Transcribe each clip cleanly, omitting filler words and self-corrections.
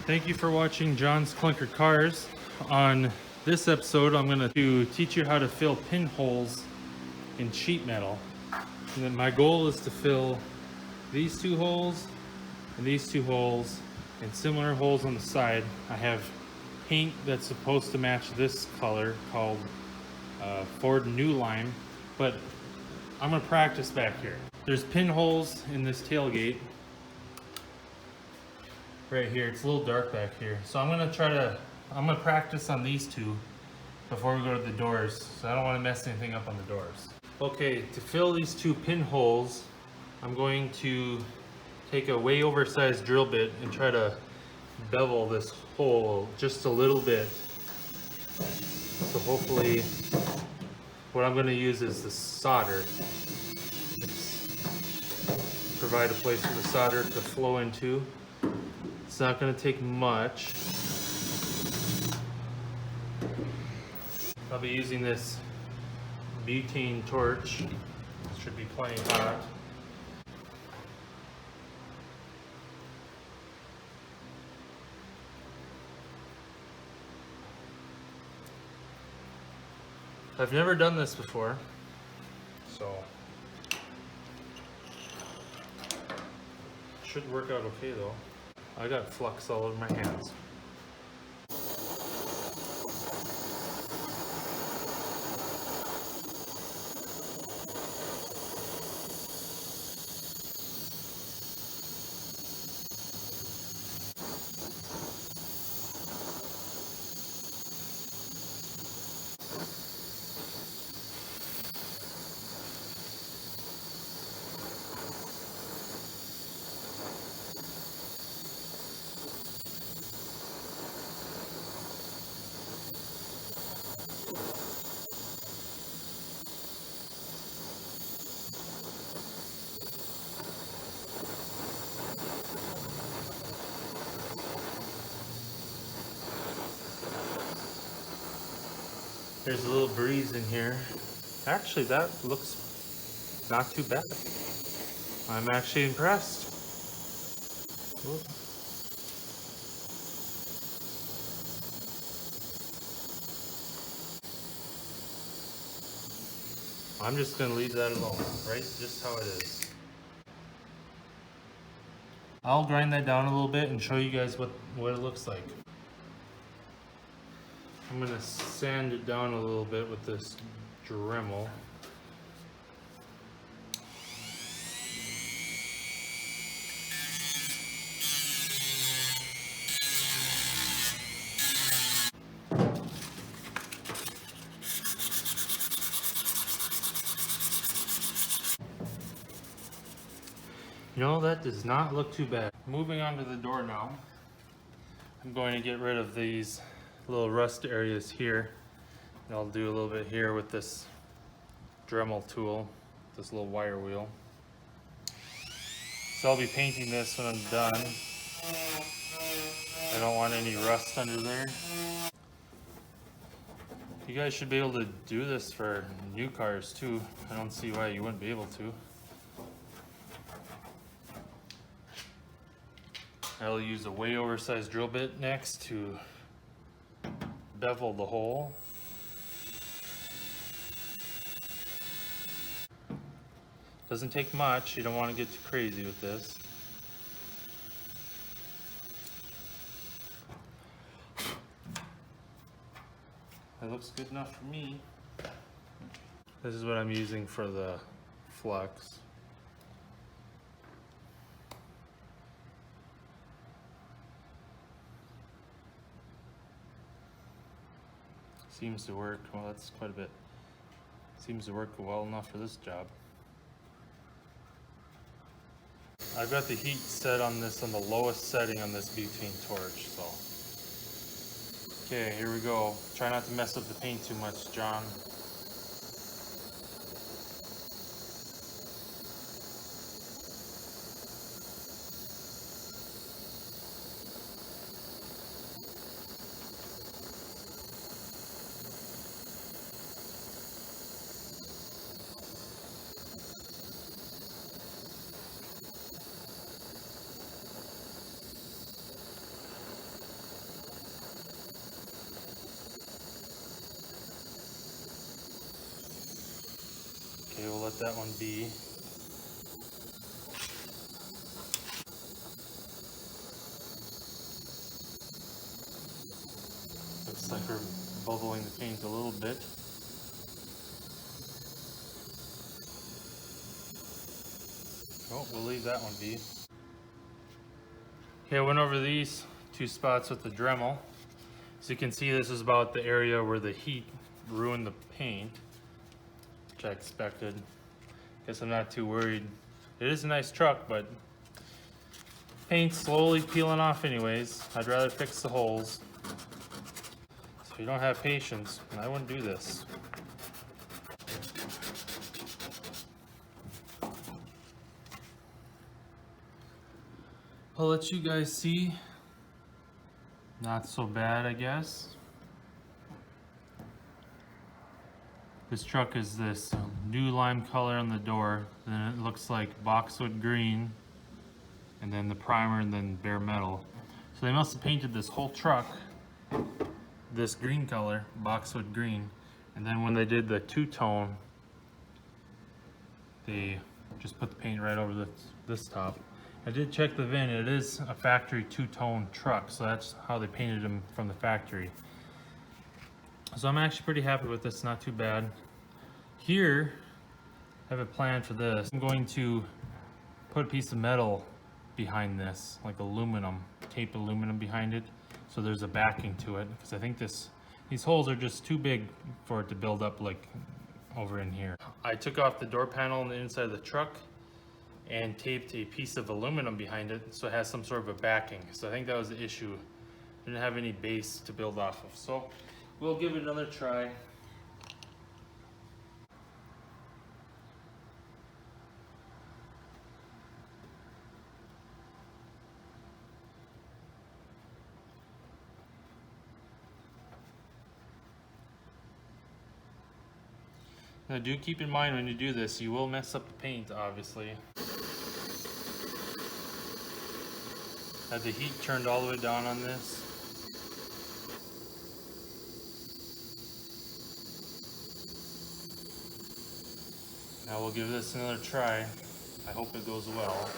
Thank you for watching John's Clunker Cars. On this episode, I'm going to teach you how to fill pinholes in sheet metal. And then my goal is to fill these two holes and these two holes and similar holes on the side. I have paint that's supposed to match this color called Ford New Line, but I'm going to practice back here. There's pinholes in this tailgate right here. It's a little dark back here, so I'm gonna practice on these two before we go to the doors, so I don't want to mess anything up on the doors. Okay, to fill these two pinholes, I'm going to take a way oversized drill bit and try to bevel this hole just a little bit. So hopefully what I'm going to use is the solder. Provide a place for the solder to flow into. It's not going to take much. I'll be using this butane torch. It should be plenty hot. I've never done this before, so should work out okay though. I got flux all over my hands. There's a little breeze in here. Actually, that looks not too bad. I'm actually impressed. Ooh. I'm just gonna leave that alone, right? Just how it is. I'll grind that down a little bit and show you guys what it looks like. I'm gonna sand it down a little bit with this Dremel. You know, that does not look too bad. Moving on to the door now. I'm going to get rid of these little rust areas here. And I'll do a little bit here with this Dremel tool, this little wire wheel. So I'll be painting this when I'm done. I don't want any rust under there. You guys should be able to do this for new cars too. I don't see why you wouldn't be able to. I'll use a way oversized drill bit next to bevel the hole. Doesn't take much, you don't want to get too crazy with this. That looks good enough for me. This is what I'm using for the flux. Seems to work. Well, that's quite a bit. Seems to work well enough for this job. I've got the heat set on this on the lowest setting on this butane torch, so. Okay, here we go. Try not to mess up the paint too much, John. Okay, we'll let that one be. Looks like we're bubbling the paint a little bit. Oh, we'll leave that one be. Okay, I went over these two spots with the Dremel. So you can see this is about the area where the heat ruined the paint, which I expected. Guess I'm not too worried. It is a nice truck, but paint's slowly peeling off anyways. I'd rather fix the holes. So if you don't have patience, I wouldn't do this. I'll let you guys see. Not so bad, I guess. This truck is this new lime color on the door, then it looks like boxwood green, and then the primer, and then bare metal. So they must have painted this whole truck this green color, boxwood green, and then when they did the two-tone, they just put the paint right over this top. I did check the VIN. It is a factory two-tone truck, so that's how they painted them from the factory. So I'm actually pretty happy with this, not too bad. Here, I have a plan for this. I'm going to put a piece of metal behind this, like aluminum, tape aluminum behind it, so there's a backing to it, because I think these holes are just too big for it to build up like over in here. I took off the door panel on the inside of the truck and taped a piece of aluminum behind it so it has some sort of a backing. So I think that was the issue. Didn't have any base to build off of. So we'll give it another try. Now do keep in mind when you do this, you will mess up the paint, obviously. Had the heat turned all the way down on this. Now we'll give this another try. I hope it goes well.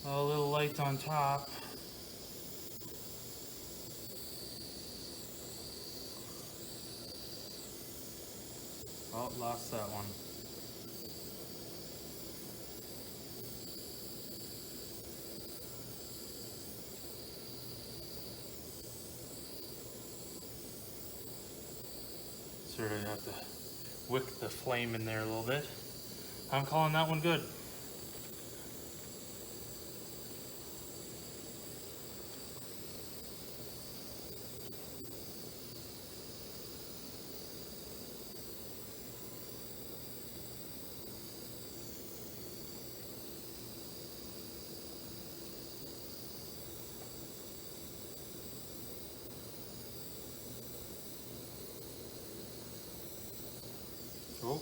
A little light on top. Oh, lost that one. Sort of have to wick the flame in there a little bit. I'm calling that one good. Oh,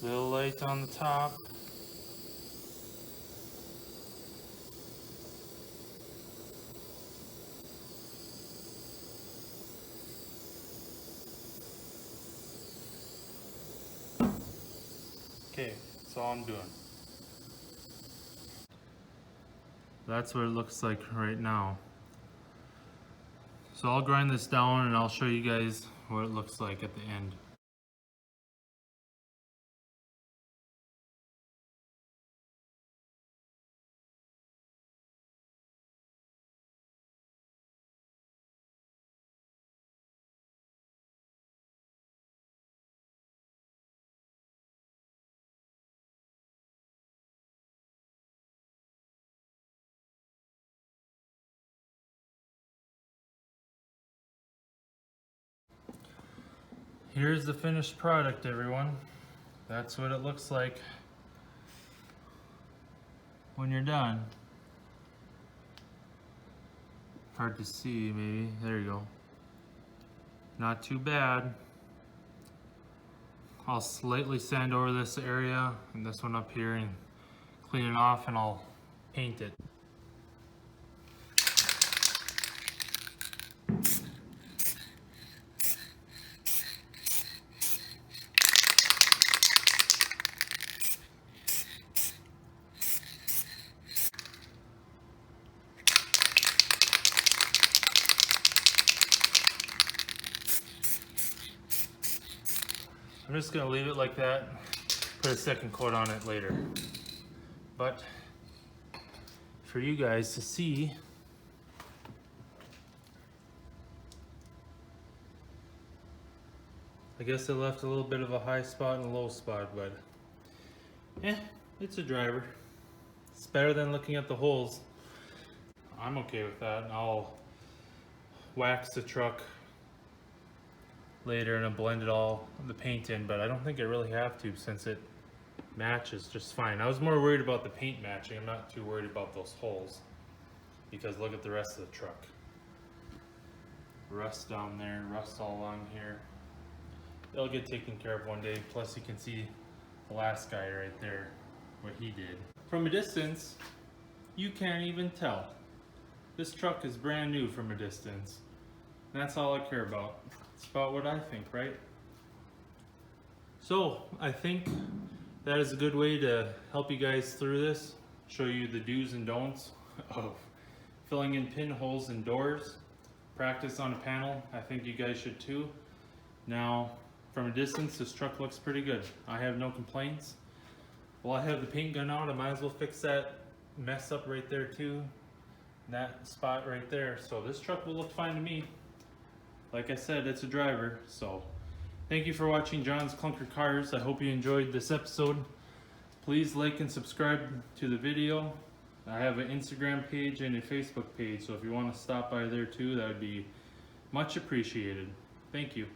little light on the top. Okay, that's all I'm doing. That's what it looks like right now. So I'll grind this down and I'll show you guys what it looks like at the end. Here's the finished product, everyone. That's what it looks like when you're done. Hard to see, maybe. There you go. Not too bad. I'll slightly sand over this area and this one up here and clean it off, and I'll paint it. I'm just gonna leave it like that, put a second coat on it later. But for you guys to see, I guess I left a little bit of a high spot and a low spot, but it's a driver. It's better than looking at the holes. I'm okay with that. I'll wax the truck later and I'll blend it all, the paint in, but I don't think I really have to since it matches just fine. I was more worried about the paint matching. I'm not too worried about those holes because look at the rest of the truck. Rust down there, rust all along here. It'll get taken care of one day. Plus you can see the last guy right there, what he did. From a distance, you can't even tell. This truck is brand new from a distance. And that's all I care about. It's about what I think, right? So I think that is a good way to help you guys through this, show you the do's and don'ts of filling in pinholes in doors. Practice on a panel. I think you guys should too. Now, from a distance, this truck looks pretty good. I have no complaints. While I have the paint gun out, I might as well fix that mess up right there too. That spot right there. So this truck will look fine to me. Like I said, it's a driver. So thank you for watching John's Clunker Cars. I hope you enjoyed this episode. Please like and subscribe to the video. I have an Instagram page and a Facebook page, so if you want to stop by there too, that would be much appreciated. Thank you.